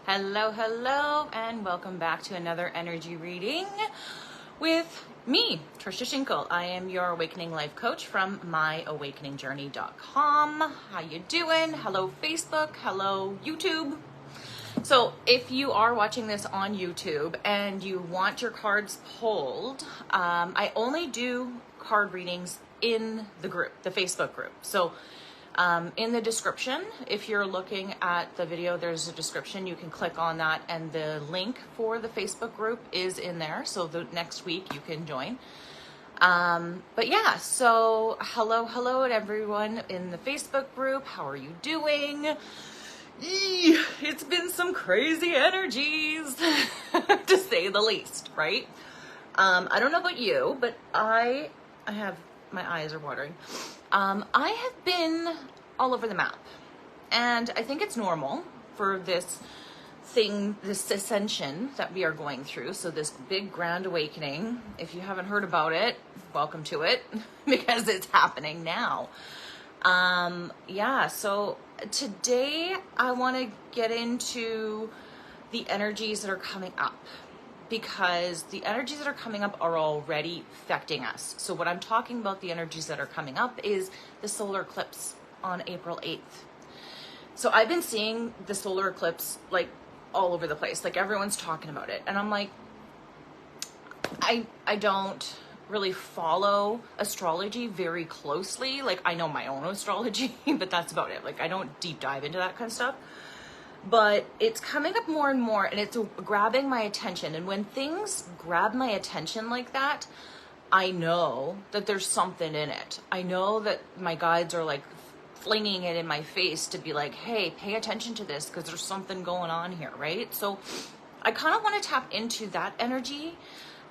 Hello, hello, and welcome back to another energy reading with me, Tricia Shinkle. I am your Awakening Life Coach from myawakeningjourney.com. How you doing? Hello, Facebook. Hello, YouTube. So if you are watching this on YouTube and you want your cards pulled, I only do card readings in the group, the Facebook group. So in the description, if you're looking at the video, there's a description. You can click on that and the link for the Facebook group is in there. So the next week you can join. But yeah, so hello to everyone in the Facebook group. How are you doing? It's been some crazy energies to say the least, right? I don't know about you, but I have, my eyes are watering. I have been all over the map, and I think it's normal for this thing, this ascension that we are going through. So this big grand awakening, if you haven't heard about it, welcome to it because it's happening now. Yeah, so today I want to get into the energies that are coming up, because the energies that are coming up are already affecting us. So what I'm talking about, the energies that are coming up, is the solar eclipse on April 8th. So I've been seeing the solar eclipse like all over the place, like everyone's talking about it. And I'm like, I don't really follow astrology very closely. Like I know my own astrology, but that's about it. Like I don't deep dive into that kind of stuff. But it's coming up more and more, and it's grabbing my attention. And when things grab my attention like that, I know that there's something in it. I know that my guides are like flinging it in my face to be like, hey, pay attention to this because there's something going on here, right? So I kind of want to tap into that energy.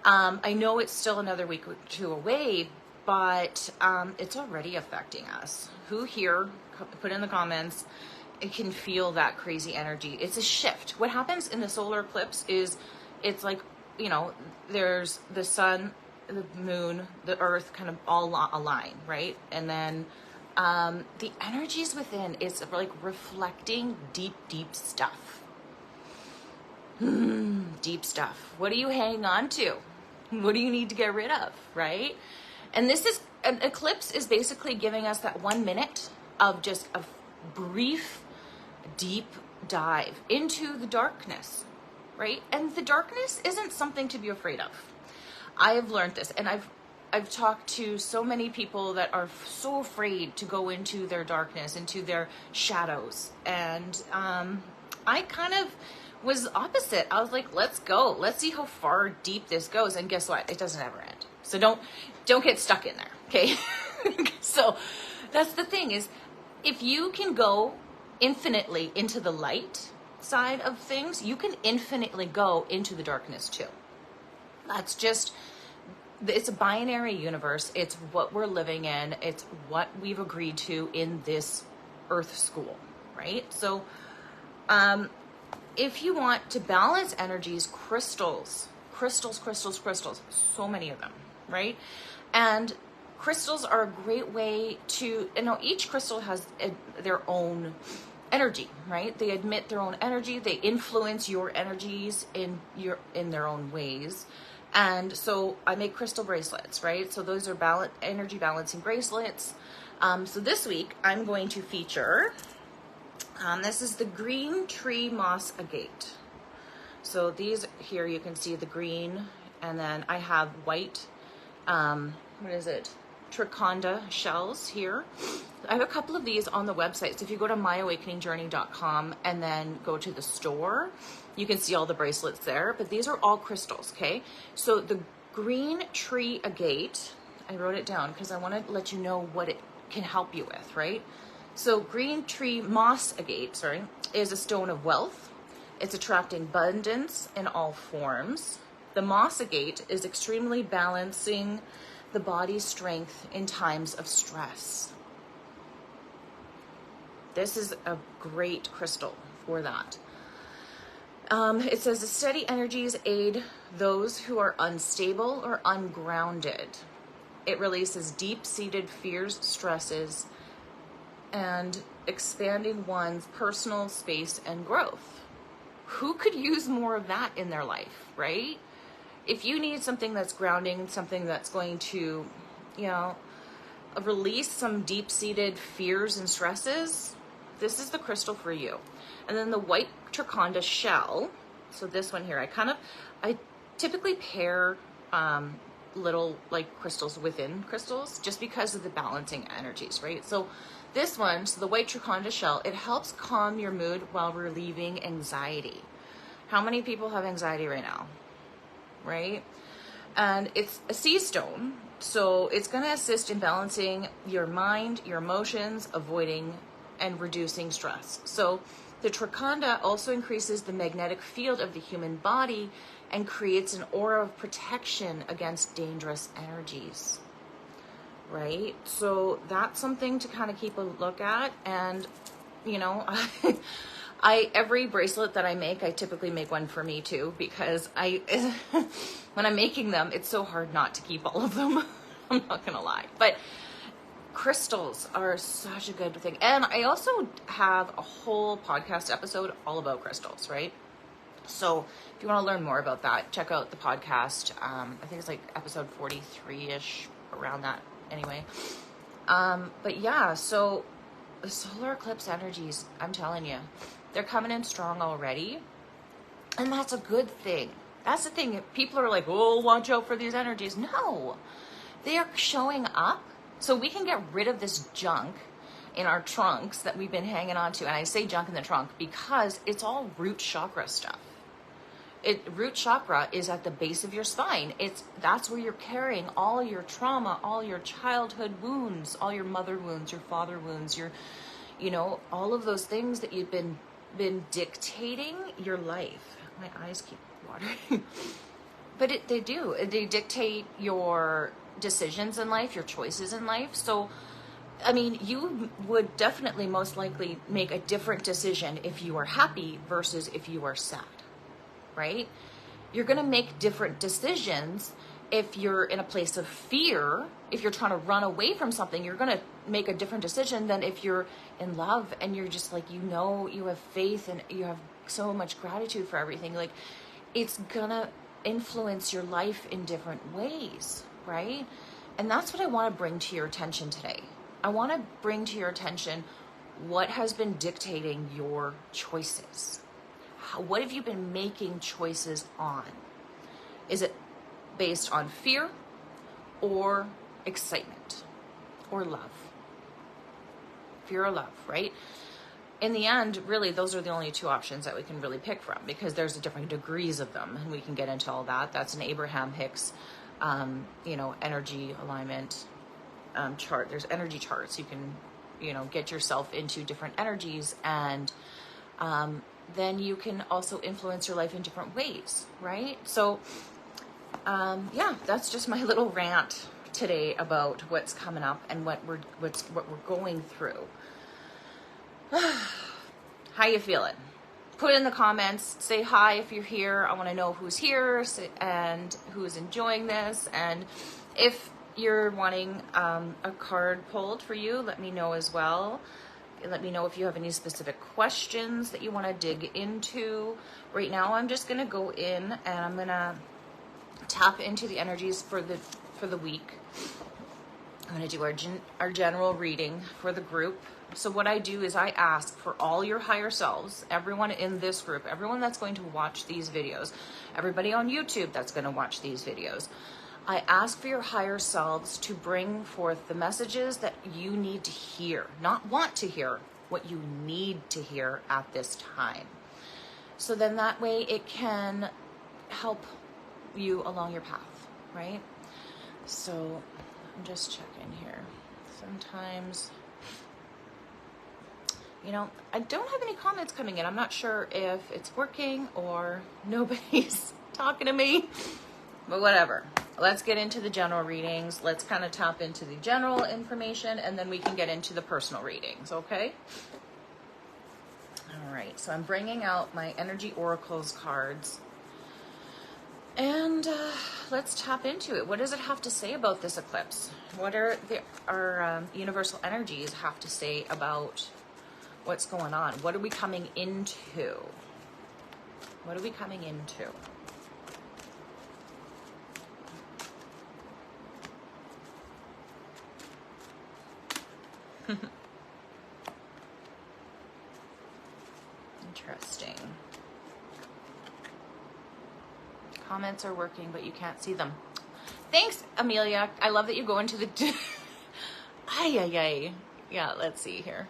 I know it's still another week or two away, but it's already affecting us. Who here, put in the comments, it can feel that crazy energy. It's a shift. What happens in the solar eclipse is it's like, you know, there's the sun, the moon, the earth kind of all align, right? And then the energies within is like reflecting deep stuff. Deep stuff. What are you hanging on to? What do you need to get rid of, right? And this is, an eclipse is basically giving us that 1 minute of just a brief deep dive into the darkness, right? And the darkness isn't something to be afraid of. I have learned this, and I've talked to so many people that are so afraid to go into their darkness, into their shadows. And I kind of was opposite. I was like, let's go. Let's see how far deep this goes. And guess what? It doesn't ever end. So don't get stuck in there, okay? So that's the thing, is if you can go infinitely into the light side of things, you can infinitely go into the darkness too. That's just, it's a binary universe. It's what we're living in. It's what we've agreed to in this earth school, right? So if you want to balance energies, crystals, so many of them, right? And crystals are a great way to, you know, each crystal has their own energy, right? They emit their own energy. They influence your energies in their own ways. And so I make crystal bracelets, right? So those are energy balancing bracelets. So this week I'm going to feature, this is the green tree moss agate. So these here, you can see the green, and then I have white, what is it? Triconda shells here. I have a couple of these on the website. So if you go to myawakeningjourney.com and then go to the store, you can see all the bracelets there, but these are all crystals, okay? So the green tree agate, I wrote it down because I want to let you know what it can help you with, right? So green tree moss agate, is a stone of wealth. It's attracting abundance in all forms. The moss agate is extremely balancing the body's strength in times of stress. This is a great crystal for that. It says the steady energies aid those who are unstable or ungrounded. It releases deep-seated fears, stresses, and expanding one's personal space and growth. who could use more of that in their life, right? If you need something that's grounding, something that's going to, you know, release some deep-seated fears and stresses, this is the crystal for you. And then the white triconda shell, so this one here, I typically pair little like crystals within crystals just because of the balancing energies, right? So this one, so the white triconda shell, it helps calm your mood while relieving anxiety. How many people have anxiety right now, right? And it's a sea stone, so it's going to assist in balancing your mind, your emotions, avoiding and reducing stress. So the triconda also increases the magnetic field of the human body and creates an aura of protection against dangerous energies, right? So that's something to kind of keep a look at. And, you know, every bracelet that I make, I typically make one for me too, because when I'm making them, it's so hard not to keep all of them. I'm not gonna lie, but crystals are such a good thing. And I also have a whole podcast episode all about crystals, right? So if you want to learn more about that, check out the podcast. I think it's like episode 43-ish, around that anyway. But yeah, so the solar eclipse energies, I'm telling you, they're coming in strong already. And that's a good thing. That's the thing. People are like, oh, watch out for these energies. No, they are showing up so we can get rid of this junk in our trunks that we've been hanging on to. And I say junk in the trunk because it's all root chakra stuff. Root chakra is at the base of your spine. That's where you're carrying all your trauma, all your childhood wounds, all your mother wounds, your father wounds, all of those things that you've been dictating your life. My eyes keep watering. But they do. They dictate your decisions in life, your choices in life. So, I mean, you would definitely most likely make a different decision if you are happy versus if you are sad, right? You're going to make different decisions if you're in a place of fear. If you're trying to run away from something, you're going to make a different decision than if you're in love and you're just like, you have faith and you have so much gratitude for everything. Like, it's going to influence your life in different ways, right? And that's what I want to bring to your attention today. I want to bring to your attention what has been dictating your choices. What have you been making choices on? Is it based on fear or excitement or love? Fear or love, right? In the end, really, those are the only two options that we can really pick from, because there's different degrees of them, and we can get into all that. That's an Abraham Hicks, energy alignment chart. There's energy charts. You can, get yourself into different energies, and then you can also influence your life in different ways, right? So, that's just my little rant today about what's coming up and what we're going through. How you feeling? Put in the comments, say hi if you're here. I want to know who's here and who's enjoying this. And if you're wanting a card pulled for you, let me know as well. Let me know if you have any specific questions that you want to dig into. Right now, I'm just going to go in and I'm going to tap into the energies for the week. I'm going to do our general reading for the group. So what I do is I ask for all your higher selves, everyone in this group, everyone that's going to watch these videos, everybody on YouTube that's going to watch these videos. I ask for your higher selves to bring forth the messages that you need to hear, not want to hear, what you need to hear at this time. So then that way it can help you along your path, right? So I'm just checking here. Sometimes, I don't have any comments coming in. I'm not sure if it's working or nobody's talking to me, but whatever. Let's get into the general readings. Let's kind of tap into the general information, and then we can get into the personal readings, okay? All right, so I'm bringing out my Energy Oracles cards, and let's tap into it. What does it have to say about this eclipse? What are our universal energies have to say about what's going on? What are we coming into? What are we coming into? Interesting. Comments are working, but you can't see them. Thanks, Amelia. I love that you go into the... Ay, ay, ay. Yeah, let's see here.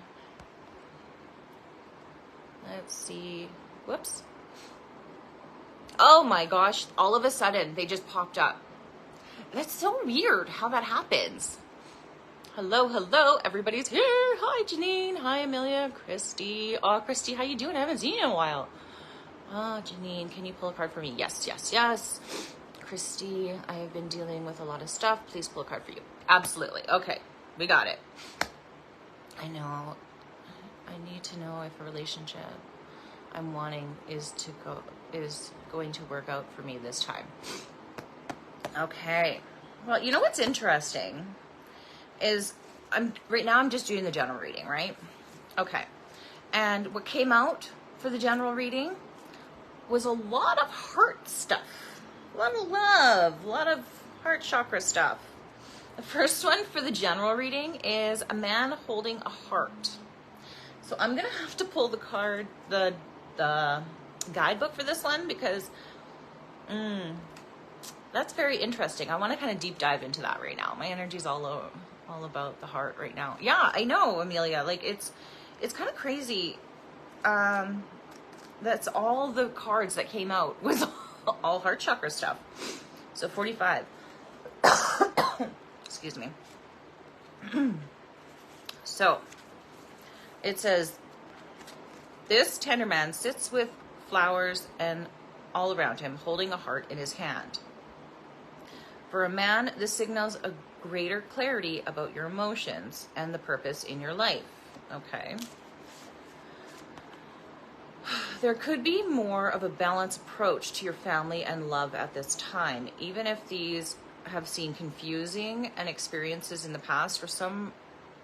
Let's see. Whoops. Oh my gosh. All of a sudden, they just popped up. That's so weird how that happens. Hello, hello. Everybody's here. Hi, Janine. Hi, Amelia. Christy. Oh, Christy, how you doing? I haven't seen you in a while. Oh, Janine, can you pull a card for me? Yes, yes, yes. Christy, I have been dealing with a lot of stuff. Please pull a card for you. Absolutely. Okay, we got it. I know. I need to know if a relationship I'm wanting is going to work out for me this time. Okay. Well, you know what's interesting is right now I'm just doing the general reading, right? Okay. And what came out for the general reading was a lot of heart stuff, a lot of love, a lot of heart chakra stuff. The first one for the general reading is a man holding a heart. So I'm gonna have to pull the card, the guidebook for this one, because that's very interesting. I want to kind of deep dive into that right now. My energy's all about the heart right now. Yeah, I know, Amelia. Like it's kind of crazy. That's all the cards that came out was all heart chakra stuff. So 45. Excuse me. So it says, this tender man sits with flowers and all around him, holding a heart in his hand. For a man, this signals a greater clarity about your emotions and the purpose in your life. Okay. There could be more of a balanced approach to your family and love at this time, even if these have seen confusing and experiences in the past. For some,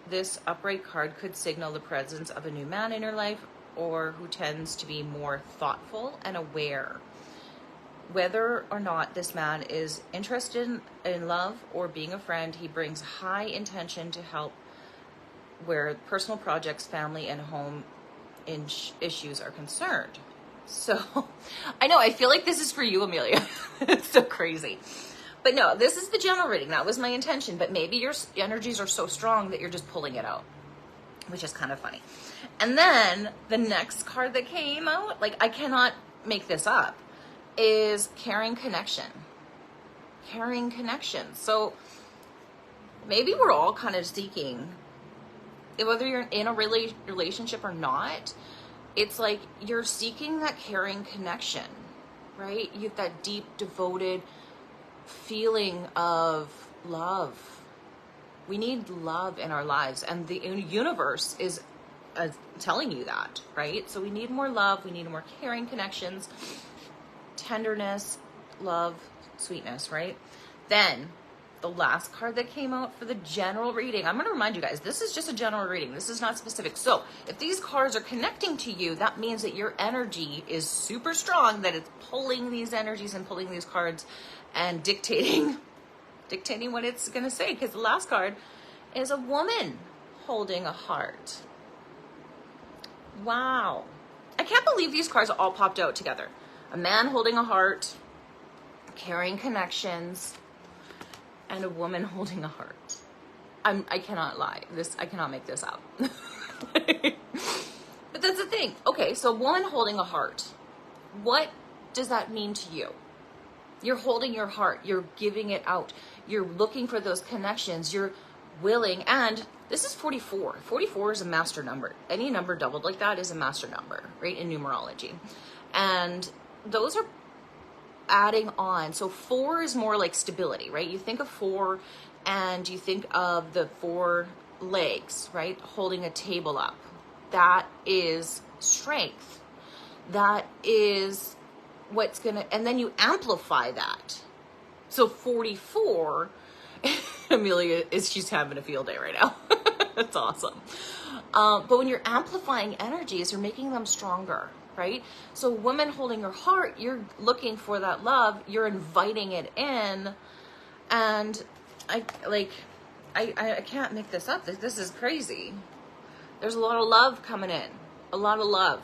this upright card could signal the presence of a new man in your life, or who tends to be more thoughtful and aware. Whether or not this man is interested in love or being a friend, he brings high intention to help where personal projects, family, and home issues are concerned. So I know, I feel like this is for you, Amelia. It's so crazy. But no, this is the general reading. That was my intention. But maybe your energies are so strong that you're just pulling it out, which is kind of funny. And then the next card that came out, like I cannot make this up, is caring connection. Caring connection. So maybe we're all kind of seeking, whether you're in a relationship or not, it's like you're seeking that caring connection, right? You have that deep, devoted feeling of love. We need love in our lives, and the universe is telling you that, right? So we need more love. We need more caring connections, tenderness, love, sweetness, right? Then the last card that came out for the general reading, I'm going to remind you guys, this is just a general reading. This is not specific. So if these cards are connecting to you, that means that your energy is super strong, that it's pulling these energies and pulling these cards and dictating what it's going to say. Because the last card is a woman holding a heart. Wow. I can't believe these cards all popped out together. A man holding a heart, carrying connections, and a woman holding a heart. I cannot lie. I cannot make this up. But that's the thing. Okay, so woman holding a heart. What does that mean to you? You're holding your heart. You're giving it out. You're looking for those connections. You're willing. And this is 44. 44 is a master number. Any number doubled like that is a master number, right, in numerology. And those are adding on. So 4 is more like stability, right? You think of 4 and you think of the 4 legs, right? Holding a table up. That is strength. That is what's gonna, and then you amplify that. So 44, Amelia she's having a field day right now. That's awesome. But when you're amplifying energies, you're making them stronger, right? So woman holding your heart, you're looking for that love, you're inviting it in. And I can't make this up. This is crazy. There's a lot of love coming in, a lot of love.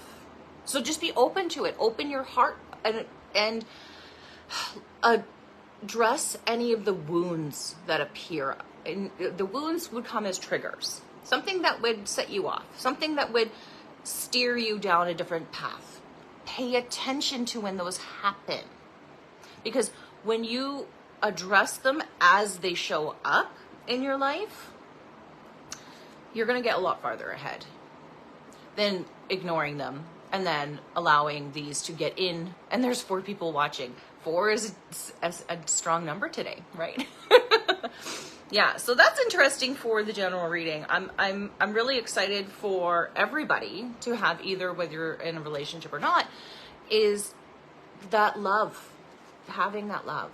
So just be open to it. Open your heart and address any of the wounds that appear. And the wounds would come as triggers, something that would set you off, something that would steer you down a different path. Pay attention to when those happen, because when you address them as they show up in your life, you're going to get a lot farther ahead than ignoring them and then allowing these to get in. And there's 4 people watching. 4 is a strong number today, right? Yeah, so that's interesting for the general reading. I'm really excited for everybody to have, either whether you're in a relationship or not, is that love, having that love,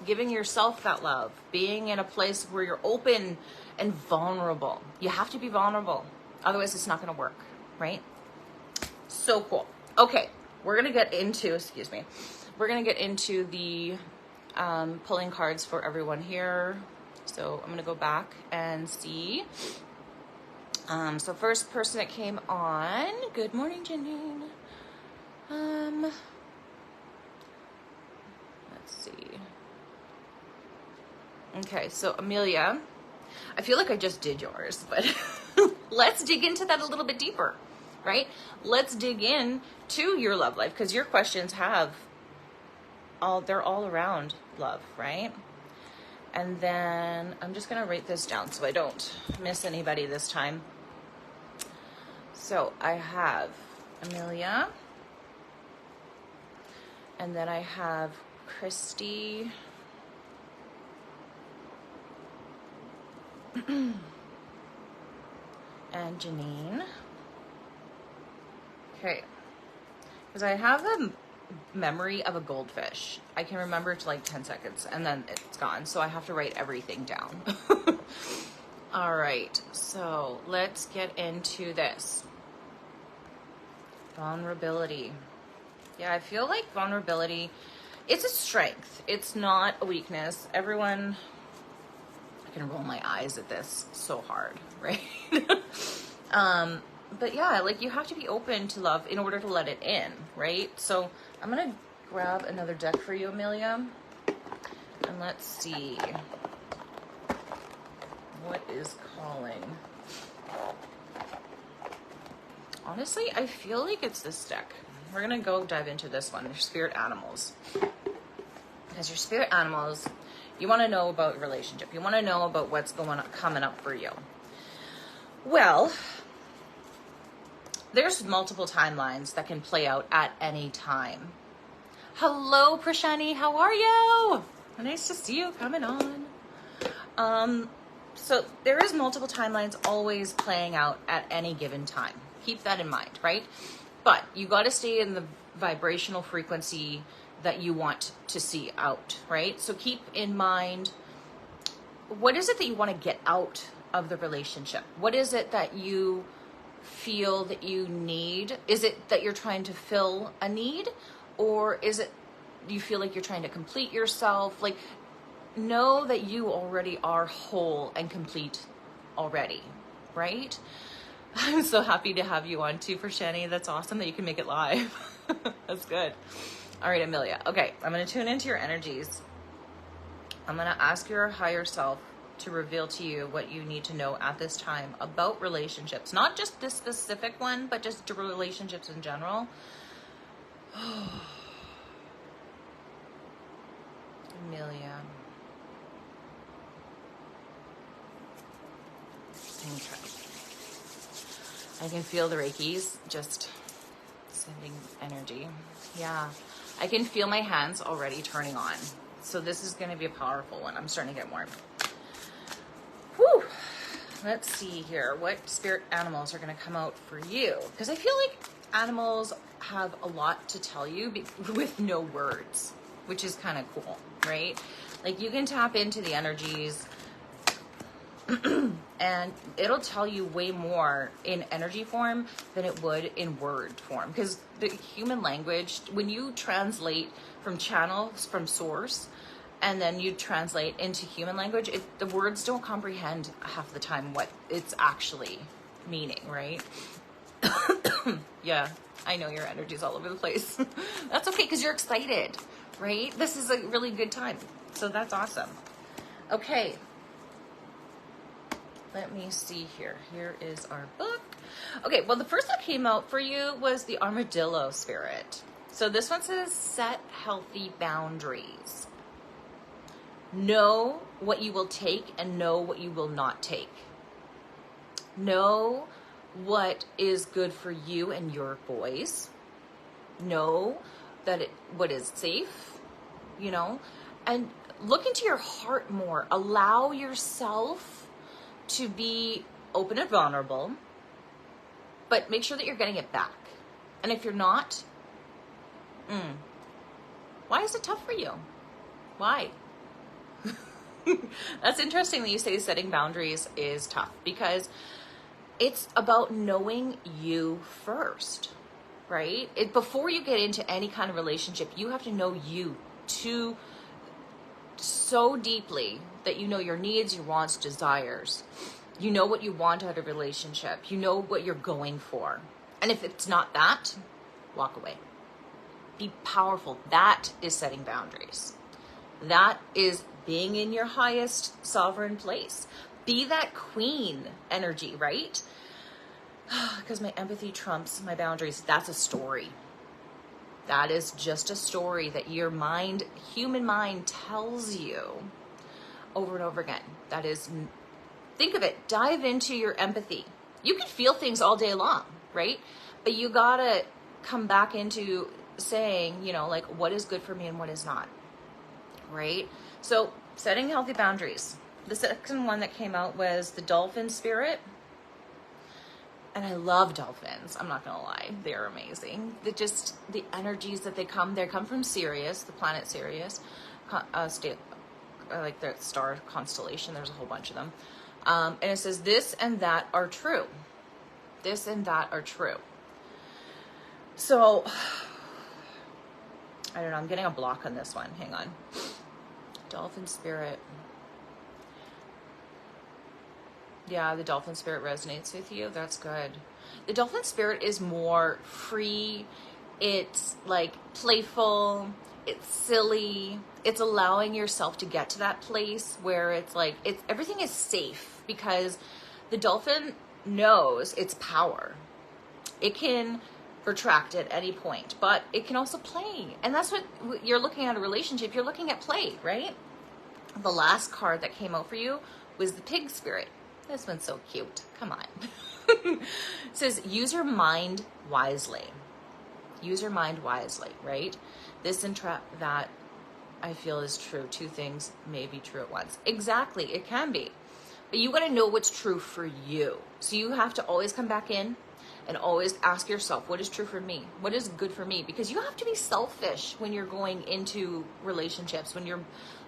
giving yourself that love, being in a place where you're open and vulnerable. You have to be vulnerable, otherwise it's not going to work, right? So cool. Okay, we're gonna get into, we're gonna get into the pulling cards for everyone here. So I'm gonna go back and see. So first person that came on, good morning, Janine. Let's see. Okay, so Amelia, I feel like I just did yours, but let's dig into that a little bit deeper, right? Let's dig in to your love life, because your questions they're all around love, right? And then I'm just going to write this down so I don't miss anybody this time. So I have Amelia, and then I have Christy, and Janine. Okay, because I have a memory of a goldfish. I can remember it to like 10 seconds and then it's gone. So I have to write everything down. All right, so let's get into this. Vulnerability. Yeah, I feel like vulnerability, it's a strength. It's not a weakness. Everyone, I can roll my eyes at this so hard, right? But yeah, like you have to be open to love in order to let it in, right? So I'm going to grab another deck for you, Amelia. And let's see what is calling. Honestly, I feel like it's this deck. We're going to go dive into this one, your spirit animals. Because your spirit animals, you want to know about your relationship. You want to know about what's coming up for you. Well, there's multiple timelines that can play out at any time. Hello, Prashani, how are you? Nice to see you coming on. So there is multiple timelines always playing out at any given time. Keep that in mind, right? But you got to stay in the vibrational frequency that you want to see out, right? So keep in mind, what is it that you want to get out of the relationship? What is it that you feel that you need? Is it that you're trying to fill a need, or is it you feel like you're trying to complete yourself? Like, know that you already are whole and complete already, right? I'm so happy to have you on too, for Shani. That's awesome that you can make it live. That's good. All right, Amelia. Okay, I'm going to tune into your energies. I'm going to ask your higher self to reveal to you what you need to know at this time about relationships. Not just this specific one, but just relationships in general. Amelia. Okay. I can feel the Reikis just sending energy. Yeah. I can feel my hands already turning on. So this is going to be a powerful one. I'm starting to get warm. Whew. Let's see here. What spirit animals are going to come out for you? Because I feel like animals have a lot to tell you with no words, which is kind of cool, right? Like you can tap into the energies And it'll tell you way more in energy form than it would in word form. Because the human language, when you translate from channels, from source, and then you translate into human language, the words don't comprehend half the time what it's actually meaning, right? Yeah, I know your energy's all over the place. That's okay, because you're excited, right? This is a really good time. So that's awesome. Okay. Let me see here. Here is our book. Okay, well, the first that came out for you was the Armadillo Spirit. So this one says, set healthy boundaries. Know what you will take and know what you will not take. Know what is good for you and your boys. Know that what is safe, you know, and look into your heart more. Allow yourself to be open and vulnerable, but make sure that you're getting it back. And if you're not, why is it tough for you? Why? That's interesting that you say setting boundaries is tough, because it's about knowing you first, right? Before you get into any kind of relationship, you have to know you so deeply that you know your needs, your wants, desires. You know what you want out of a relationship. You know what you're going for. And if it's not that, walk away. Be powerful. That is setting boundaries. That is being in your highest sovereign place. Be that queen energy, right? Because my empathy trumps my boundaries. That's a story. That is just a story that your mind, human mind, tells you over and over again. That is, think of it, dive into your empathy. You can feel things all day long, right? But you gotta come back into saying, you know, like, what is good for me and what is not, right? So setting healthy boundaries. The second one that came out was the Dolphin Spirit. And I love dolphins. I'm not gonna lie, they're amazing. The energies that they come from Sirius, the planet Sirius, like the star constellation. There's a whole bunch of them, and it says this and that are true. This and that are true. So I don't know. I'm getting a block on this one. Hang on. Dolphin Spirit. Yeah, the Dolphin Spirit resonates with you. That's good. The Dolphin Spirit is more free. It's like playful. It's silly. It's allowing yourself to get to that place where it's like, everything is safe, because the dolphin knows its power. It can retract at any point, but it can also play. And that's what you're looking at a relationship. You're looking at play, right? The last card that came out for you was the Pig Spirit. This one's so cute. Come on. It says, use your mind wisely. Use your mind wisely, right? This and that I feel is true. Two things may be true at once. Exactly. It can be. But you got to know what's true for you. So you have to always come back in and always ask yourself, what is true for me? What is good for me? Because you have to be selfish when you're going into relationships, when you're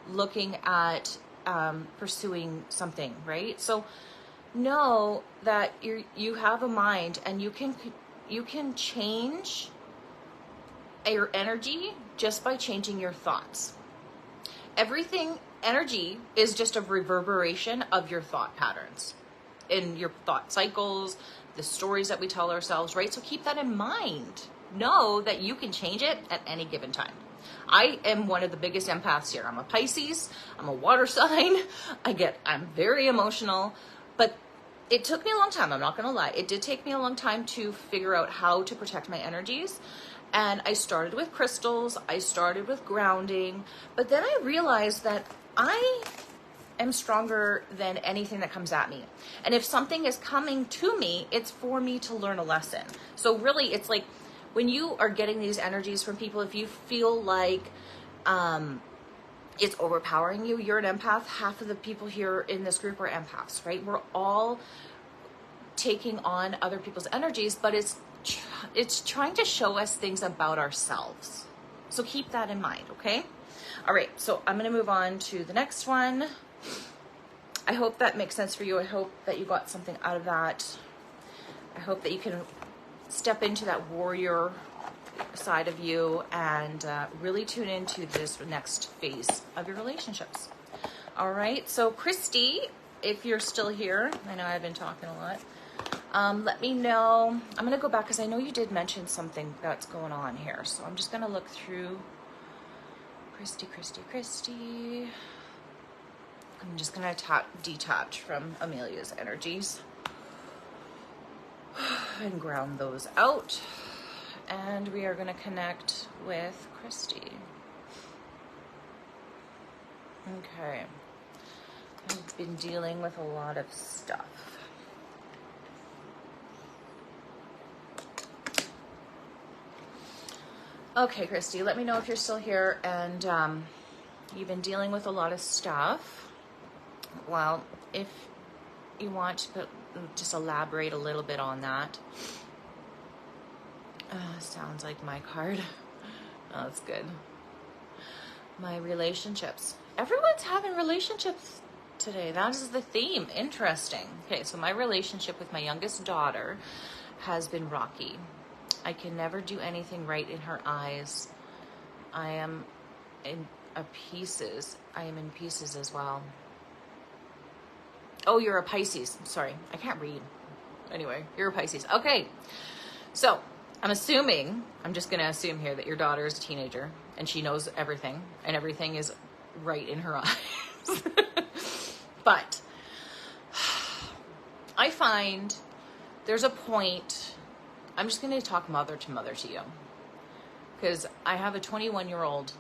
looking at pursuing something, right? So know that you have a mind, and you can change your energy just by changing your thoughts. Energy is just a reverberation of your thought patterns in your thought cycles, the stories that we tell ourselves, right? So keep that in mind. Know that you can change it at any given time. I am one of the biggest empaths here. I'm a Pisces. I'm a water sign. I'm very emotional, but it took me a long time. I'm not going to lie. It did take me a long time to figure out how to protect my energies. And I started with crystals. I started with grounding. But then I realized that I am stronger than anything that comes at me. And if something is coming to me, it's for me to learn a lesson. So really, it's like when you are getting these energies from people, if you feel like it's overpowering you, you're an empath. Half of the people here in this group are empaths, right? We're all taking on other people's energies, but it's trying to show us things about ourselves. So keep that in mind, okay? All right, so I'm going to move on to the next one. I hope that makes sense for you. I hope that you got something out of that. I hope that you can step into that warrior side of you and really tune into this next phase of your relationships. All right, so Christy, if you're still here, I know I've been talking a lot. Let me know. I'm gonna go back because I know you did mention something that's going on here. So I'm just gonna look through Christy. I'm just gonna detach from Amelia's energies and ground those out. And we are gonna connect with Christy. Okay. I've been dealing with a lot of stuff. Okay, Christy, let me know if you're still here and you've been dealing with a lot of stuff. Well, if you want to just elaborate a little bit on that. Sounds like my card. Oh, that's good. My relationships. Everyone's having relationships today. That is the theme. Interesting. Okay, so my relationship with my youngest daughter has been rocky. I can never do anything right in her eyes. I am in pieces. I am in pieces as well. Oh, you're a Pisces. Sorry, I can't read. Anyway, you're a Pisces. Okay, so I'm just going to assume here that your daughter is a teenager and she knows everything and everything is right in her eyes. But I find there's a point, I'm just going to talk mother to you, because I have a 21-year-old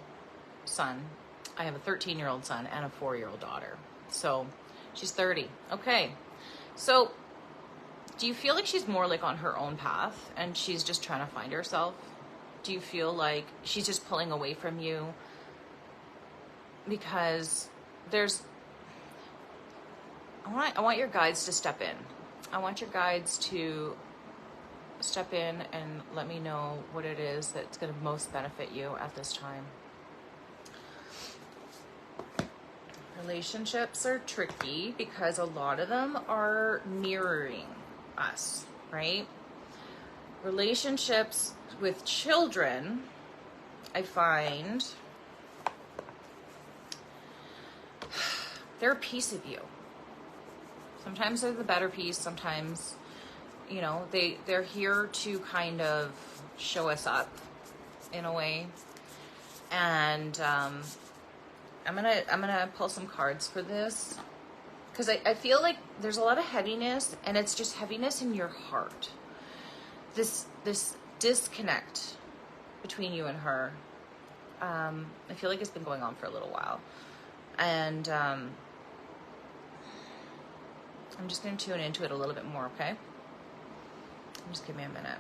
son, I have a 13-year-old son and a 4-year-old daughter. So she's 30. Okay. So do you feel like she's more like on her own path and she's just trying to find herself? Do you feel like she's just pulling away from you? Because I want your guides to step in. I want your guides to step in and let me know what it is that's going to most benefit you at this time. Relationships are tricky because a lot of them are mirroring us, right? Relationships with children, I find they're a piece of you. Sometimes they're the better piece. Sometimes, you know, they're here to kind of show us up in a way. And I'm gonna pull some cards for this, because I feel like there's a lot of heaviness, and it's just heaviness in your heart. This disconnect between you and her. I feel like it's been going on for a little while, and I'm just going to tune into it a little bit more, okay? Just give me a minute.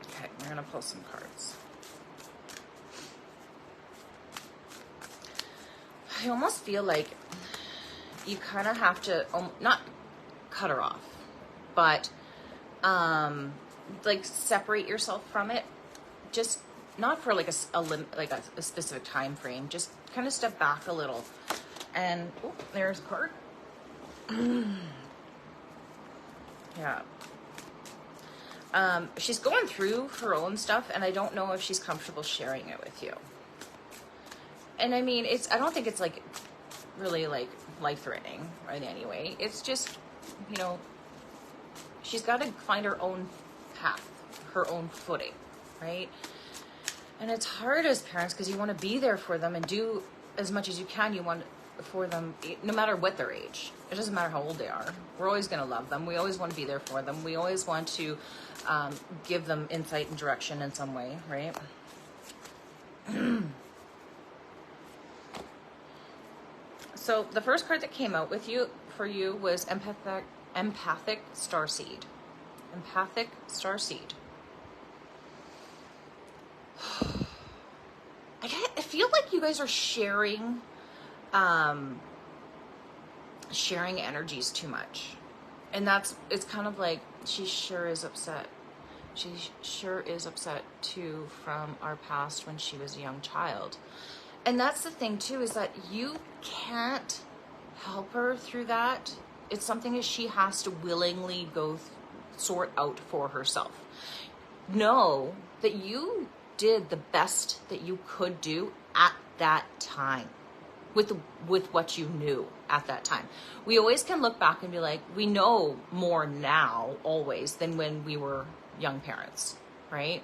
Okay, we're going to pull some cards. I almost feel like you kind of have to, not cut her off, but like separate yourself from it. Just not for like a specific time frame. Just kind of step back a little. And there's a card. Yeah. She's going through her own stuff, and I don't know if she's comfortable sharing it with you. And I mean, I don't think it's like really like life-threatening in any way. It's just, you know, she's got to find her own path, her own footing, right? And it's hard as parents because you want to be there for them and do as much as you can. You want for them, no matter what their age. It doesn't matter how old they are. We're always going to love them. We always want to be there for them. We always want to give them insight and direction in some way, right? So the first card that came out for you was empathic starseed. Empathic starseed. I feel like you guys are sharing sharing energies too much. And it's kind of like, she sure is upset. She sure is upset too from our past when she was a young child. And that's the thing too, is that you can't help her through that. It's something that she has to willingly go sort out for herself. Know that you did the best that you could do at that time with what you knew at that time. We always can look back and be like, we know more now always than when we were young parents, right?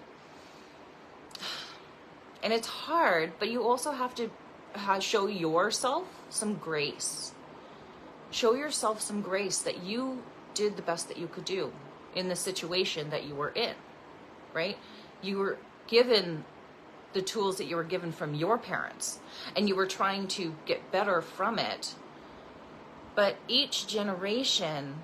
And it's hard, but you also have to show yourself some grace. Show yourself some grace that you did the best that you could do in the situation that you were in, right? You were given the tools that you were given from your parents, and you were trying to get better from it. But each generation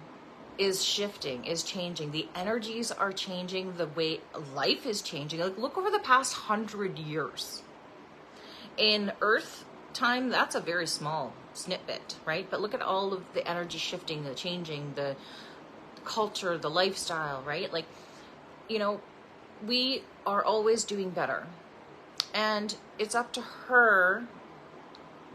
is shifting, is changing. The energies are changing, the way life is changing. Like, look over the past 100 years. In Earth time, that's a very small snippet, right? But look at all of the energy shifting, the changing, the culture, the lifestyle, right? Like, you know, we are always doing better. And it's up to her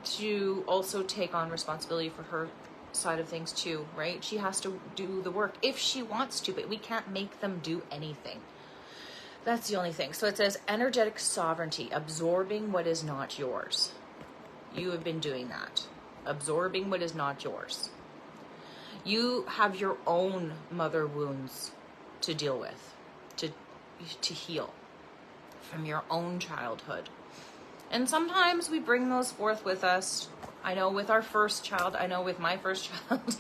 to also take on responsibility for her side of things too, right? She has to do the work if she wants to, but we can't make them do anything. That's the only thing. So it says energetic sovereignty, absorbing what is not yours. You have been doing that. Absorbing what is not yours. You have your own mother wounds to deal with, to heal from your own childhood. And sometimes we bring those forth with us. I know with our first child, I know with my first child,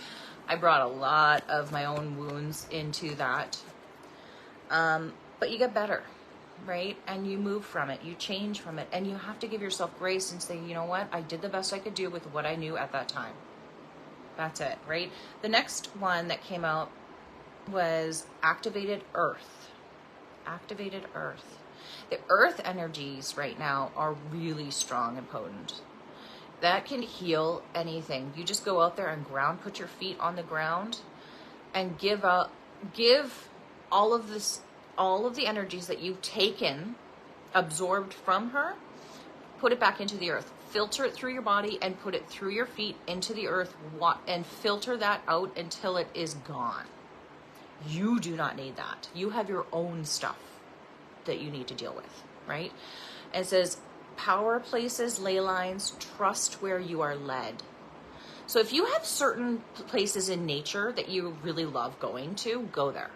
I brought a lot of my own wounds into that. But you get better, right? And you move from it, you change from it, and you have to give yourself grace and say, you know what? I did the best I could do with what I knew at that time. That's it, right? The next one that came out was activated earth. Activated earth. The earth energies right now are really strong and potent. That can heal anything. You just go out there and put your feet on the ground and give all of the energies that you've taken, absorbed from her, put it back into the earth. Filter it through your body and put it through your feet into the earth, and filter that out until it is gone. You do not need that. You have your own stuff that you need to deal with, right? And it says, power places, ley lines, trust where you are led. So if you have certain places in nature that you really love going to, go there.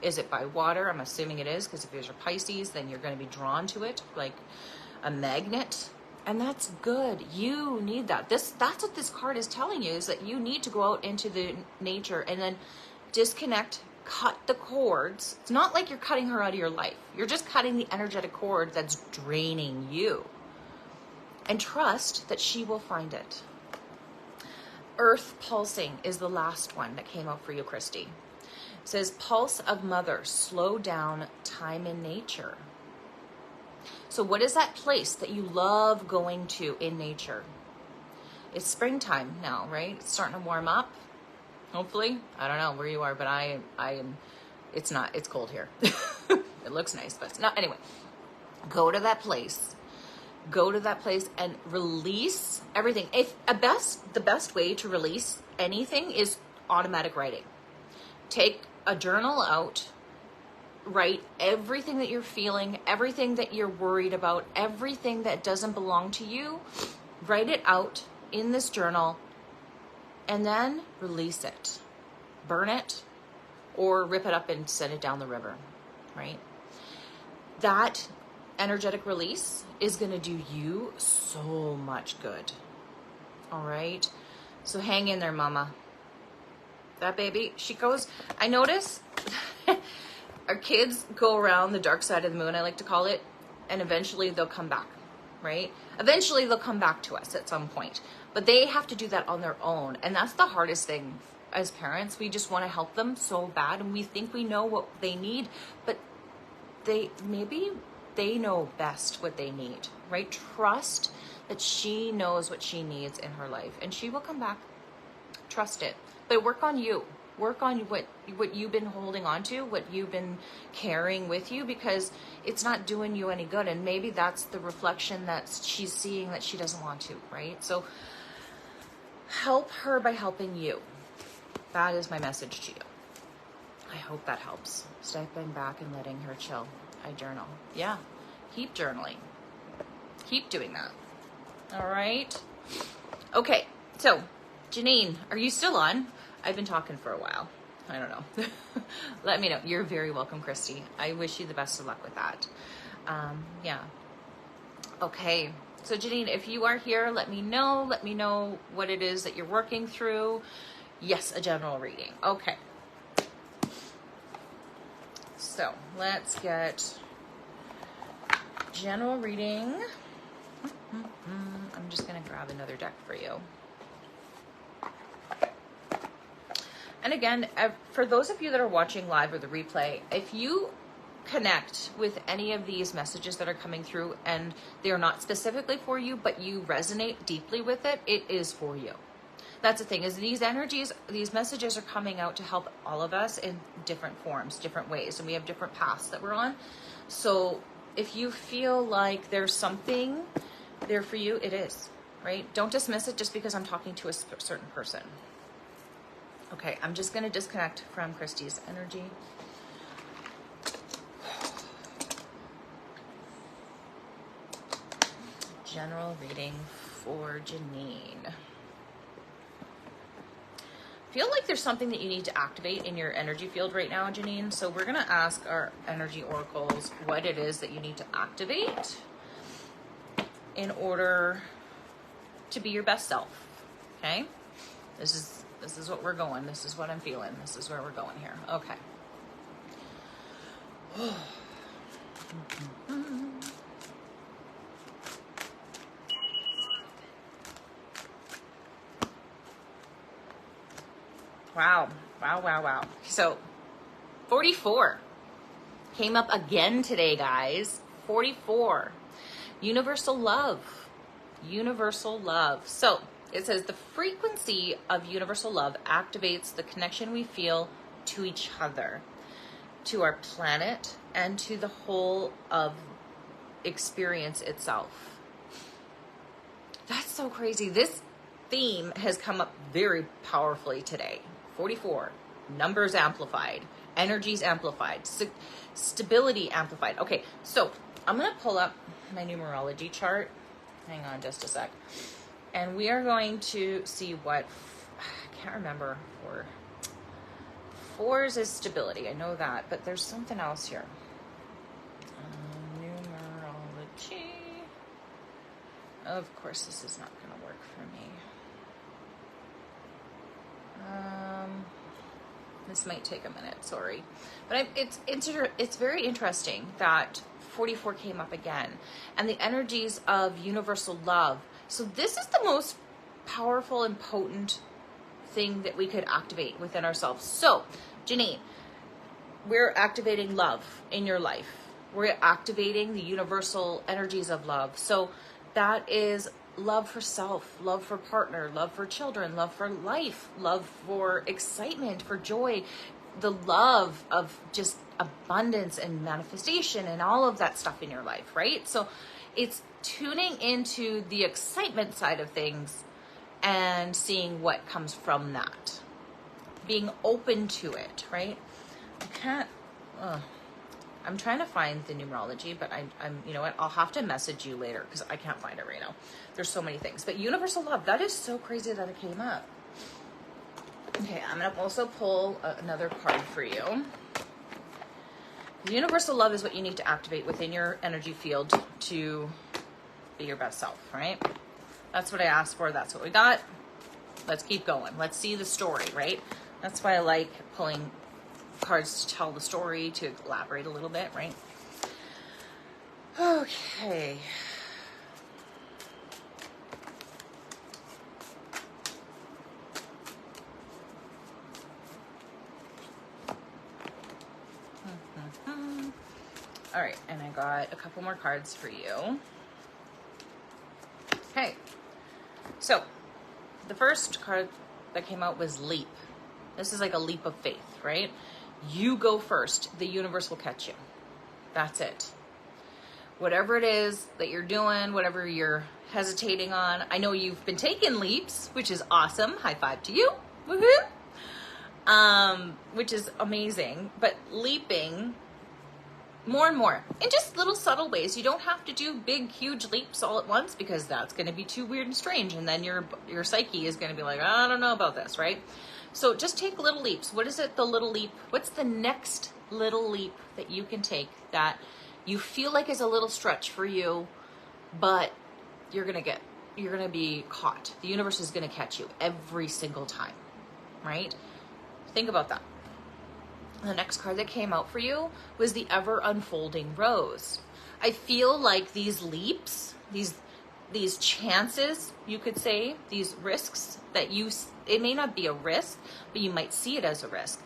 Is it by water? I'm assuming it is, because if you're Pisces, then you're going to be drawn to it like a magnet. And that's good. You need that. That's what this card is telling you, is that you need to go out into the nature and then disconnect, cut the cords. It's not like you're cutting her out of your life. You're just cutting the energetic cord that's draining you. And trust that she will find it. Earth pulsing is the last one that came out for you, Christy. It says, pulse of mother, slow down time in nature. So what is that place that you love going to in nature? It's springtime now, right? It's starting to warm up. Hopefully. I don't know where you are, but I am, it's cold here. It looks nice, but it's not. Anyway, go to that place. Go to that place and release everything. The best way to release anything is automatic writing. Take a journal out, write everything that you're feeling, everything that you're worried about, everything that doesn't belong to you. Write it out in this journal and then release it. Burn it or rip it up and send it down the river, right? That energetic release is going to do you so much good. All right? So hang in there, mama. That baby, she goes, I notice our kids go around the dark side of the moon, I like to call it, and eventually they'll come back, right? Eventually they'll come back to us at some point, but they have to do that on their own. And that's the hardest thing as parents. We just want to help them so bad, and we think we know what they need, but maybe they know best what they need, right? Trust that she knows what she needs in her life, and she will come back. trust it. But work on you. Work on what you've been holding on to, what you've been carrying with you, because it's not doing you any good. And maybe that's the reflection that she's seeing that she doesn't want to, right? So help her by helping you. That is my message to you. I hope that helps. Stepping back and letting her chill. I journal. Yeah, keep journaling. Keep doing that. All right. Okay, so Janine, are you still on? I've been talking for a while. I don't know. Let me know. You're very welcome, Christy. I wish you the best of luck with that. Yeah. Okay. So Janine, if you are here, let me know. Let me know what it is that you're working through. Yes, a general reading. Okay. So let's get general reading. I'm just going to grab another deck for you. And again, for those of you that are watching live or the replay, if you connect with any of these messages that are coming through and they are not specifically for you, but you resonate deeply with it, it is for you. That's the thing, is these energies, these messages are coming out to help all of us in different forms, different ways, and we have different paths that we're on. So if you feel like there's something there for you, it is, right? Don't dismiss it just because I'm talking to a certain person. Okay, I'm just going to disconnect from Christy's energy. General reading for Janine. Feel like there's something that you need to activate in your energy field right now, Janine. So we're going to ask our energy oracles what it is that you need to activate in order to be your best self. Okay? This is what we're going. This is what I'm feeling. This is where we're going here. Okay. Wow. Wow, wow, wow. So 44 came up again today, guys. 44. Universal love. Universal love. So it says the frequency of universal love activates the connection we feel to each other, to our planet, and to the whole of experience itself. That's so crazy. This theme has come up very powerfully today. 44, numbers amplified, energies amplified, stability amplified. Okay, so I'm going to pull up my numerology chart. Hang on just a sec. And we are going to see what, I can't remember, fours is stability. I know that, but there's something else here. Numerology. Of course, this is not going to work for me. This might take a minute, sorry. But it's very interesting that 44 came up again. And the energies of universal love. So this is the most powerful and potent thing that we could activate within ourselves. So, Janine, we're activating love in your life. We're activating the universal energies of love. So that is love for self, love for partner, love for children, love for life, love for excitement, for joy, the love of just abundance and manifestation and all of that stuff in your life, right? So it's tuning into the excitement side of things and seeing what comes from that. Being open to it, right? I'm trying to find the numerology, but I'm you know what? I'll have to message you later because I can't find it right now. There's so many things. But universal love, that is so crazy that it came up. Okay, I'm going to also pull another card for you. Universal love is what you need to activate within your energy field to be your best self, right? That's what I asked for. That's what we got. Let's keep going. Let's see the story, right? That's why I like pulling cards to tell the story, to elaborate a little bit, right? Okay. All right, and I got a couple more cards for you. Okay, so the first card that came out was leap. This is like a leap of faith, right? You go first. The universe will catch you. That's it. Whatever it is that you're doing, whatever you're hesitating on. I know you've been taking leaps, which is awesome. High five to you. Woohoo! Which is amazing. But leaping more and more in just little subtle ways. You don't have to do big, huge leaps all at once, because that's going to be too weird and strange. And then your psyche is going to be like, I don't know about this, right? So just take little leaps. What is it, the little leap? What's the next little leap that you can take that you feel like is a little stretch for you, but you're going to be caught. The universe is going to catch you every single time, right? Think about that. The next card that came out for you was the ever unfolding rose. I feel like these leaps, these chances, you could say, these risks that it may not be a risk, but you might see it as a risk,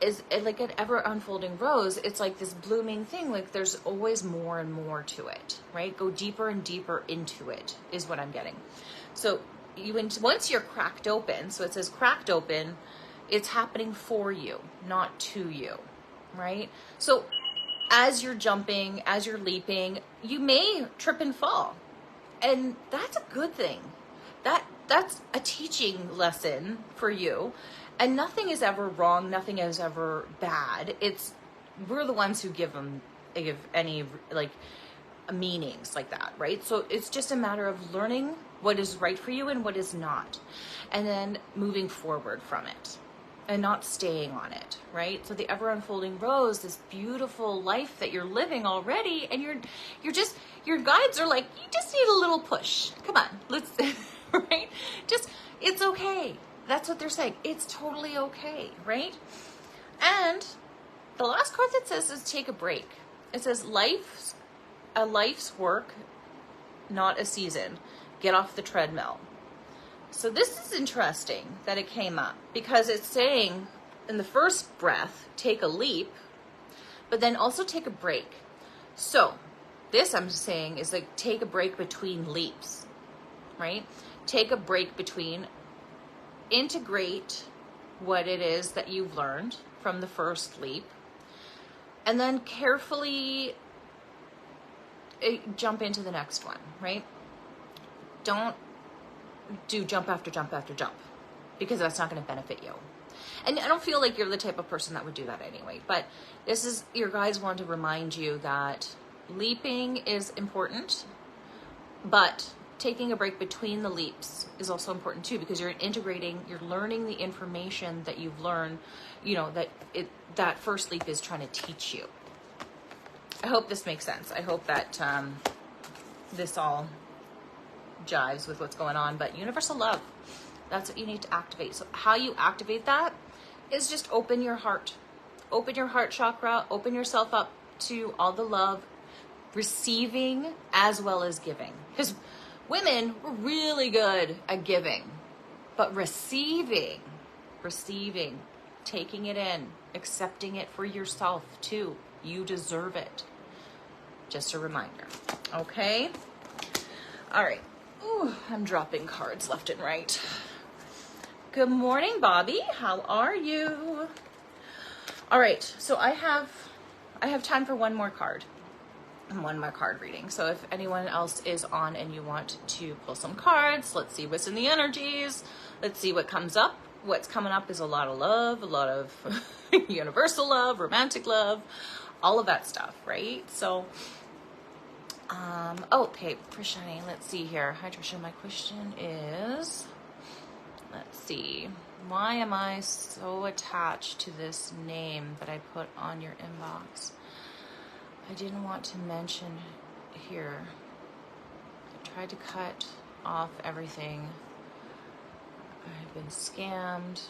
is like an ever unfolding rose. It's like this blooming thing. Like there's always more and more to it, right? Go deeper and deeper into it is what I'm getting. So once you're cracked open, so it says cracked open, it's happening for you, not to you, right? So as you're jumping, as you're leaping, you may trip and fall. And that's a good thing. That's a teaching lesson for you. And nothing is ever wrong. Nothing is ever bad. We're the ones who give any like meanings like that, right? So it's just a matter of learning what is right for you and what is not. And then moving forward from it and not staying on it, right? So the ever unfolding rose, this beautiful life that you're living already, and your guides are like, you just need a little push. Come on, let's, right? It's okay. That's what they're saying. It's totally okay, right? And the last card that says is take a break. It says a life's work, not a season. Get off the treadmill. So this is interesting that it came up, because it's saying in the first breath, take a leap, but then also take a break. So this I'm saying is like take a break between leaps, right? Take a break between, integrate what it is that you've learned from the first leap, and then carefully jump into the next one, right? Don't do jump after jump after jump, because that's not going to benefit you. And I don't feel like you're the type of person that would do that anyway, but your guides want to remind you that leaping is important, but taking a break between the leaps is also important too, because you're learning the information that you've learned, that first leap is trying to teach you. I hope this makes sense. I hope that this all jives with what's going on. But universal love, that's what you need to activate. So how you activate that is just open your heart chakra, open yourself up to all the love, receiving as well as giving, because women, we're really good at giving, but receiving, taking it in, accepting it for yourself too. You deserve it. Just a reminder. Okay. All right. Ooh, I'm dropping cards left and right. Good morning, Bobby. How are you? All right. So I have time for one more card and one more card reading. So if anyone else is on and you want to pull some cards, let's see what's in the energies. Let's see what comes up. What's coming up is a lot of love, a lot of universal love, romantic love, all of that stuff, right? So okay, Prashani, let's see here. Hi, Tricia. My question is, let's see. Why am I so attached to this name that I put on your inbox? I didn't want to mention here. I tried to cut off everything. I've been scammed.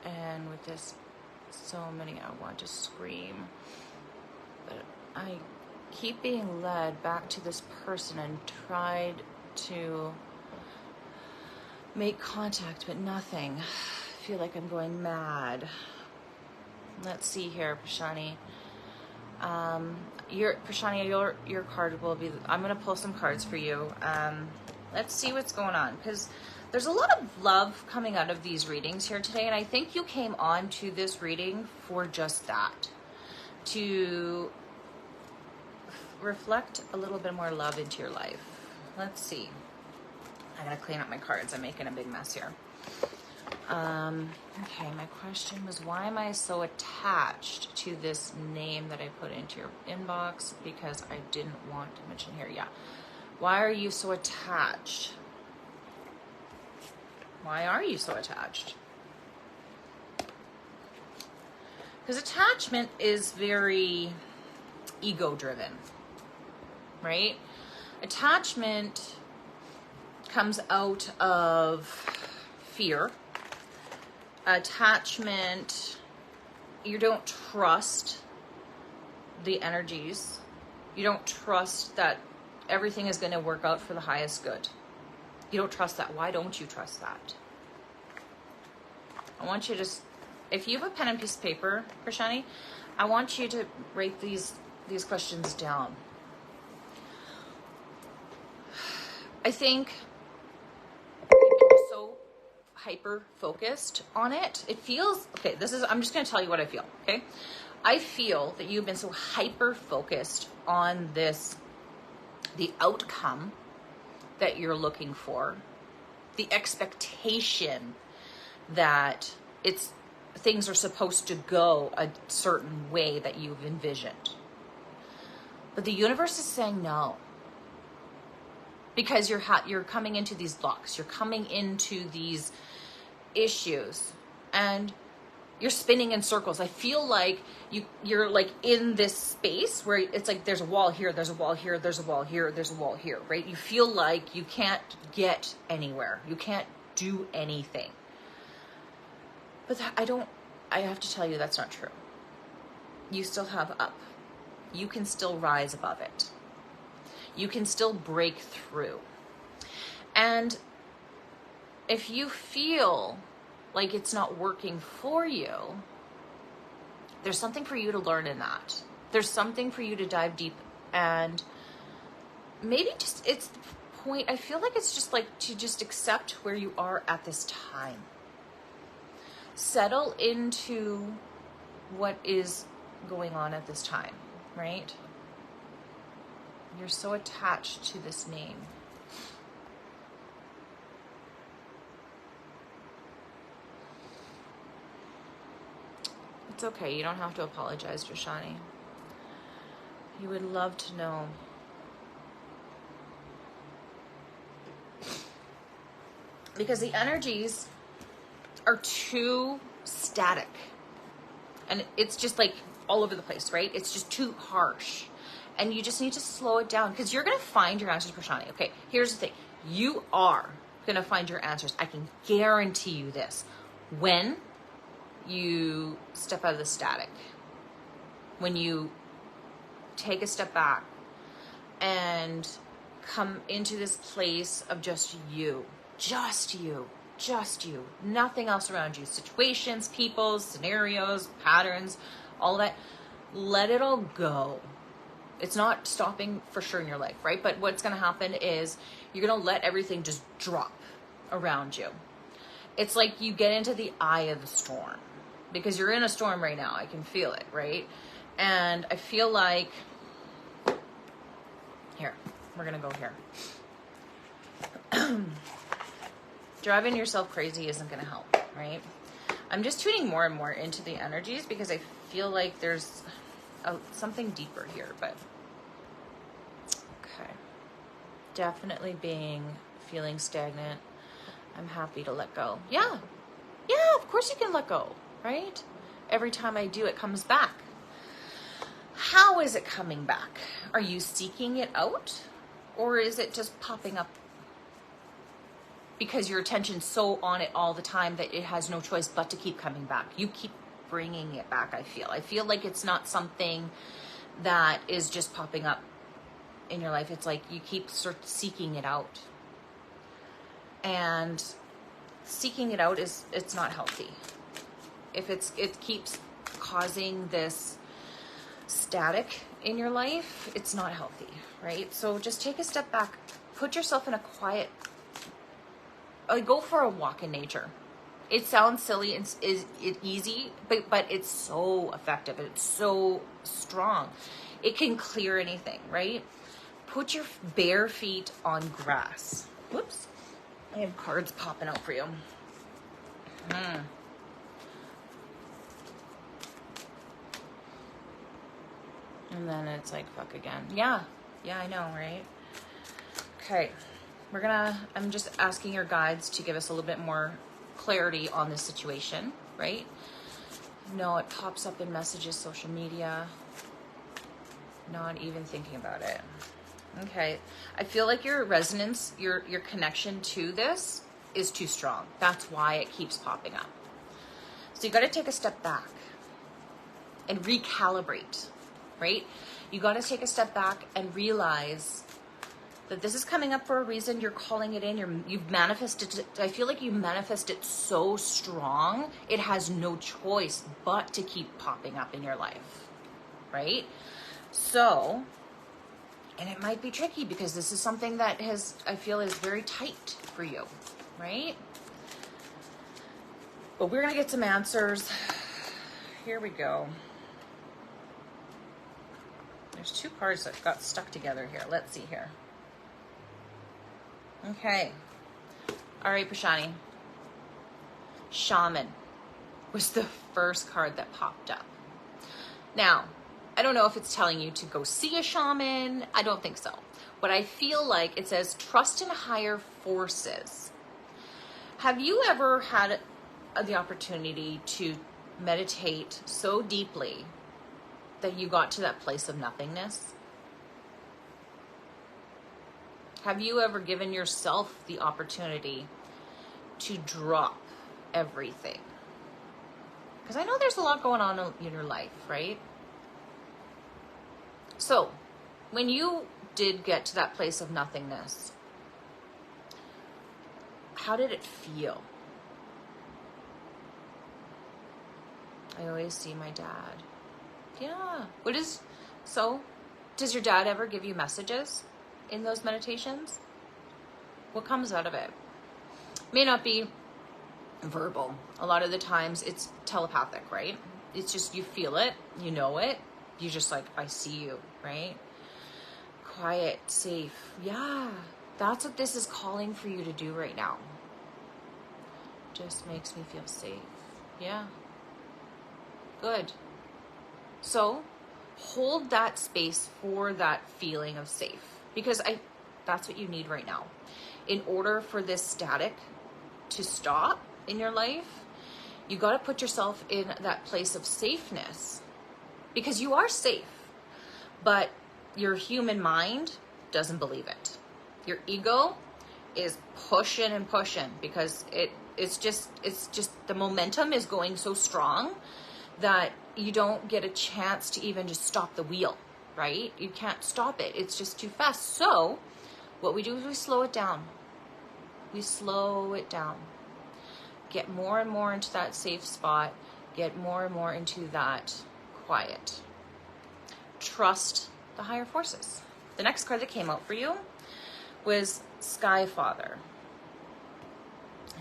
And with this, so many, I want to scream. But I keep being led back to this person and tried to make contact, but nothing. I feel like I'm going mad. Let's see here, Prashani. Your card will be, I'm going to pull some cards for you. Let's see what's going on, because There's a lot of love coming out of these readings here today, and I think you came on to this reading for just that, to reflect a little bit more love into your life. Let's see. I gotta clean up my cards. I'm making a big mess here. Okay, my question was, why am I so attached to this name that I put into your inbox? Because I didn't want to mention here. Yeah. Why are you so attached? Why are you so attached? Because attachment is very ego-driven, right? Attachment comes out of fear. Attachment, you don't trust the energies. You don't trust that everything is going to work out for the highest good. You don't trust that. Why don't you trust that? I want you to, if you have a pen and piece of paper, Krishani, I want you to write these questions down. I think so hyper focused on it. It feels, okay, I'm just going to tell you what I feel, okay? I feel that you've been so hyper focused on this, the outcome that you're looking for, the expectation that things are supposed to go a certain way that you've envisioned. But the universe is saying no. Because you're coming into these blocks, you're coming into these issues, and you're spinning in circles. I feel like you're like in this space where it's like there's a wall here, there's a wall here, there's a wall here, there's a wall here, right? You feel like you can't get anywhere. You can't do anything. But I have to tell you that's not true. You still have up. You can still rise above it. You can still break through. And if you feel like it's not working for you, there's something for you to learn in that. There's something for you to dive deep, and maybe just it's the point. I feel like it's just like to just accept where you are at this time. Settle into what is going on at this time, right? You're so attached to this name. It's okay. You don't have to apologize, Drashani. You would love to know. Because the energies are too static. And it's just like all over the place, right? It's just too harsh. And you just need to slow it down, because you're going to find your answers, Prashani. Okay, here's the thing. You are going to find your answers. I can guarantee you this. When you step out of the static, when you take a step back and come into this place of just you, nothing else around you, situations, people, scenarios, patterns, all that, let it all go. It's not stopping for sure in your life, right? But what's going to happen is you're going to let everything just drop around you. It's like you get into the eye of the storm, because you're in a storm right now. I can feel it, right? And I feel like, here, we're going to go here. Driving yourself crazy isn't going to help, right? I'm just tuning more and more into the energies, because I feel like there's something deeper here, but okay. Definitely feeling stagnant. I'm happy to let go. Yeah, of course you can let go, right? Every time I do, it comes back. How is it coming back? Are you seeking it out, or is it just popping up because your attention's so on it all the time that it has no choice but to keep coming back? You keep bringing it back. I feel like it's not something that is just popping up in your life. It's like you keep seeking it out, and seeking it out it's not healthy. If it keeps causing this static in your life, it's not healthy, right? So just take a step back, put yourself in a quiet go for a walk in nature. It sounds silly and is it easy, but it's so effective. It's so strong. It can clear anything, right? Put your bare feet on grass. Whoops. I have cards popping out for you. And then it's like, fuck again. Yeah, I know, right? Okay, I'm just asking your guides to give us a little bit more clarity on this situation, right? No, it pops up in messages, social media. Not even thinking about it. Okay, I feel like your resonance, your connection to this is too strong. That's why it keeps popping up. So you got to take a step back and recalibrate, right? You got to take a step back and realize that this is coming up for a reason. You're calling it in. You've manifested it. I feel like you manifest it so strong. It has no choice but to keep popping up in your life, right? So, and it might be tricky because this is something that I feel is very tight for you, right? But we're going to get some answers. Here we go. There's two cards that got stuck together here. Let's see here. Okay. All right, Prashani. Shaman was the first card that popped up. Now, I don't know if it's telling you to go see a shaman. I don't think so. But I feel like it says trust in higher forces. Have you ever had the opportunity to meditate so deeply that you got to that place of nothingness? Have you ever given yourself the opportunity to drop everything? Because I know there's a lot going on in your life, right? So, when you did get to that place of nothingness, how did it feel? I always see my dad. Yeah. Does your dad ever give you messages in those meditations? What comes out of it? May not be verbal. A lot of the times it's telepathic, right? It's just you feel it, you know it. You just like, I see you, right? Quiet, safe. Yeah, that's what this is calling for you to do right now. Just makes me feel safe. Yeah. Good. So hold that space for that feeling of safe, because that's what you need right now. In order for this static to stop in your life, you got to put yourself in that place of safeness, because you are safe, but your human mind doesn't believe it. Your ego is pushing and pushing because it's just the momentum is going so strong that you don't get a chance to even just stop the wheel, right? You can't stop it. It's just too fast. So what we do is we slow it down. We slow it down. Get more and more into that safe spot. Get more and more into that quiet. Trust the higher forces. The next card that came out for you was Sky Father.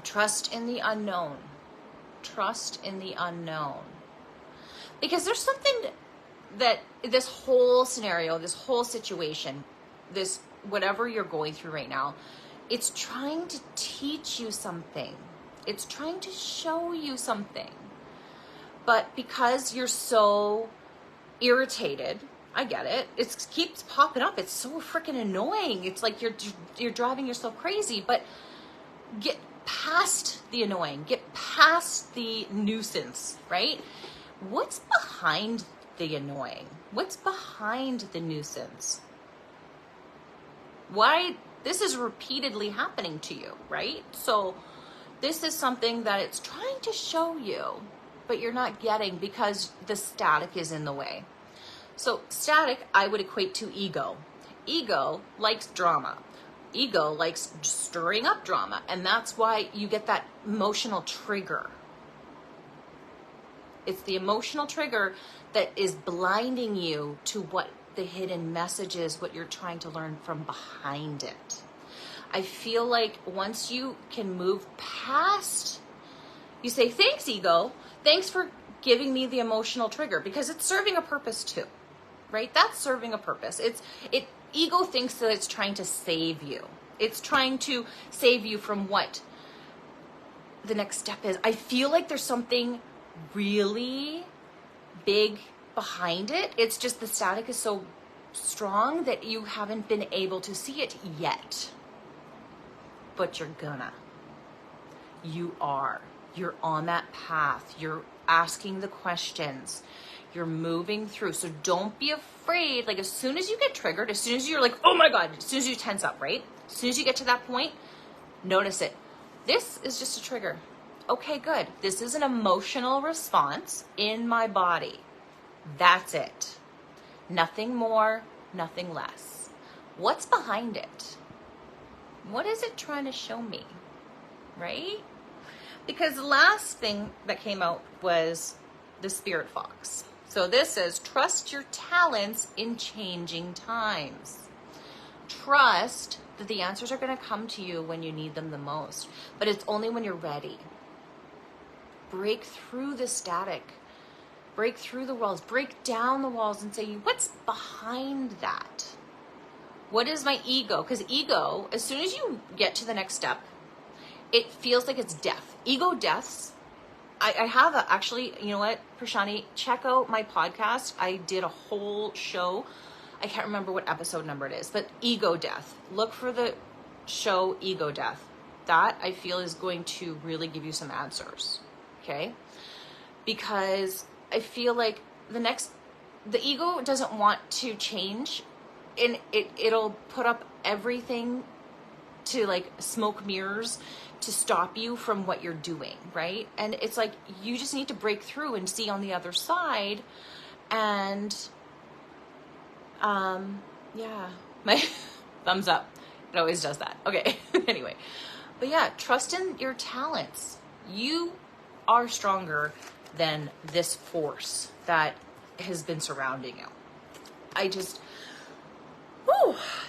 Trust in the unknown. Trust in the unknown. Because there's something that this whole scenario, this whole situation, this whatever you're going through right now, it's trying to teach you something. It's trying to show you something. But because you're so irritated, I get it. It keeps popping up. It's so freaking annoying. It's like you're driving yourself crazy. But get past the annoying. Get past the nuisance, right? What's behind the annoying? What's behind the nuisance? Why this is repeatedly happening to you, right? So this is something that it's trying to show you, but you're not getting because the static is in the way. So static, I would equate to ego. Ego likes drama. Ego likes stirring up drama. And that's why you get that emotional trigger. It's the emotional trigger that is blinding you to what the hidden message is, what you're trying to learn from behind it. I feel like once you can move past, you say, thanks, ego. Thanks for giving me the emotional trigger, because it's serving a purpose too, right? That's serving a purpose. Ego thinks that it's trying to save you. It's trying to save you from what the next step is. I feel like there's something really big behind it. It's just the static is so strong that you haven't been able to see it yet. But you're gonna. You are. You're on that path. You're asking the questions. You're moving through. So don't be afraid. Like, as soon as you get triggered, as soon as you're like, oh my God, as soon as you tense up, right? As soon as you get to that point, notice it. This is just a trigger. Okay, good. This is an emotional response in my body. That's it. Nothing more, nothing less. What's behind it? What is it trying to show me? Right? Because the last thing that came out was the spirit fox. So this says, trust your talents in changing times. Trust that the answers are going to come to you when you need them the most, but it's only when you're ready. Break through the static. Break through the walls. Break down the walls and say, what's behind that? What is my ego? Because ego, as soon as you get to the next step, it feels like it's death. Ego deaths. I have actually, you know what, Prashani, check out my podcast. I did a whole show. I can't remember what episode number it is, but ego death. Look for the show Ego Death. That I feel is going to really give you some answers. Okay? Because I feel like the ego doesn't want to change, and it'll put up everything to like smoke mirrors to stop you from what you're doing, right? And it's like, you just need to break through and see on the other side. And yeah, my thumbs up. It always does that. Okay. Anyway, but yeah, trust in your talents. You are stronger than this force that has been surrounding you.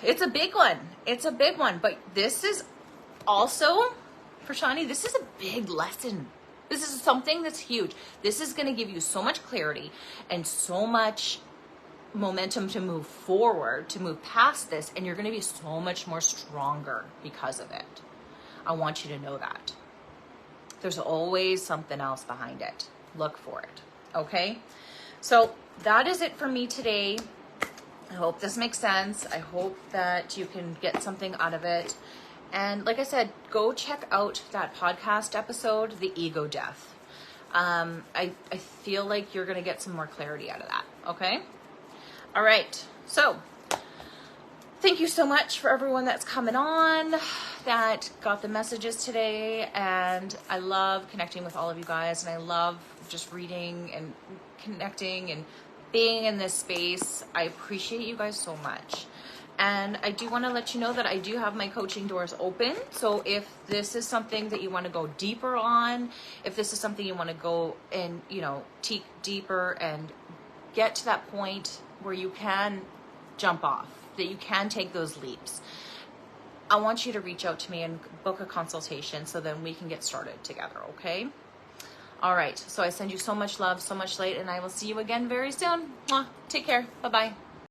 It's a big one. It's a big one. But this is also, Prashani, this is a big lesson. This is something that's huge. This is going to give you so much clarity and so much momentum to move forward, to move past this, and you're going to be so much more stronger because of it. I want you to know that. There's always something else behind it. Look for it. Okay? So that is it for me today. I hope this makes sense. I hope that you can get something out of it. And like I said, go check out that podcast episode, The Ego Death. I feel like you're going to get some more clarity out of that. Okay? All right. So thank you so much for everyone that's coming on, that got the messages today. And I love connecting with all of you guys. And I love just reading and connecting and being in this space. I appreciate you guys so much. And I do want to let you know that I do have my coaching doors open. So if this is something that you want to go deeper on, if this is something you want to go and, teak deeper and get to that point where you can jump off, that you can take those leaps, I want you to reach out to me and book a consultation so then we can get started together, okay? All right. So I send you so much love, so much light, and I will see you again very soon. Mwah. Take care. Bye-bye.